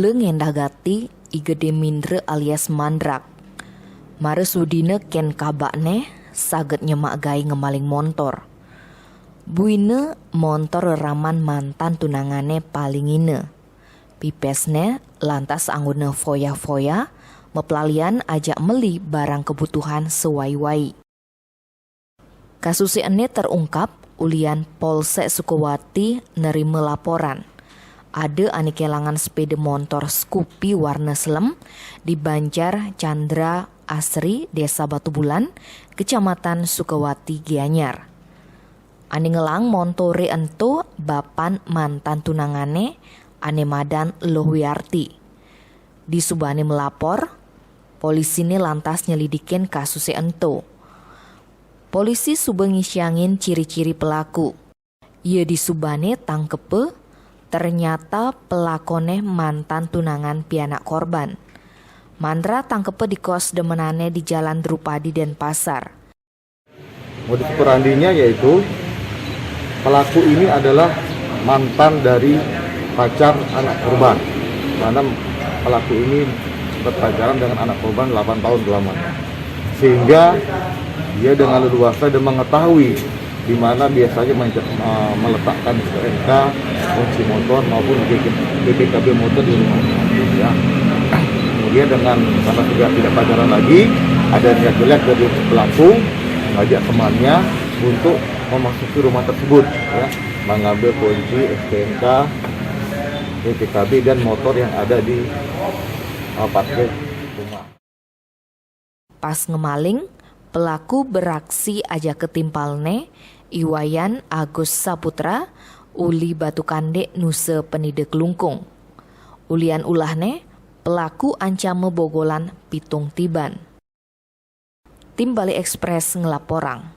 Sugeng ngendagati igede mindre alias mandrak. Mare sudine ken kabakne saget nyemak gai ngemaling montor. Buine montor raman mantan tunangane palingine. Pipesne lantas anggone foya-foya mepelalian ajak meli barang kebutuhan sewai-wai. Kasus ini terungkap ulian Polsek Sukawati nerima laporan. Ada ane kelangan sepeda motor Scoopy warna selem di Banjar Chandra Asri, Desa Batu Bulan, Kecamatan Sukawati, Gianyar. Ane ngelang montore ento bapan mantan tunangane ane Madan Lohwiarti. Di subane melapor, polisi ini lantas nyelidikin kasus ento. Polisi subeng ngisyangin ciri-ciri pelaku. Ia di subane tangkepe ternyata pelakone mantan tunangan pianak korban. Mandra tangkepe di kos demenane di Jalan Drupadi Denpasar. Modus operandinya yaitu pelaku ini adalah mantan dari pacar anak korban. Mana pelaku ini berpacaran dengan anak korban 8 tahun lamanya. Sehingga dia dengan leluasa dan mengetahui di mana biasanya meletakkan STNK, kunci motor maupun BPKB motor di rumah. Ya. Kemudian karena sudah tidak pacaran lagi, ada niat jelek dari pelaku mengajak temannya untuk memasuki rumah tersebut, ya, mengambil kunci STNK, BPKB dan motor yang ada di parkir rumah. Pas ngemaling, pelaku beraksi aja ketimpalne Iwayan Agus Saputra uli Batu Kandek Nusa Penidek Lungkung. Ulian ulahne pelaku ancam mebogolan pitung tiban. Tim Bali Ekspres ngelaporang.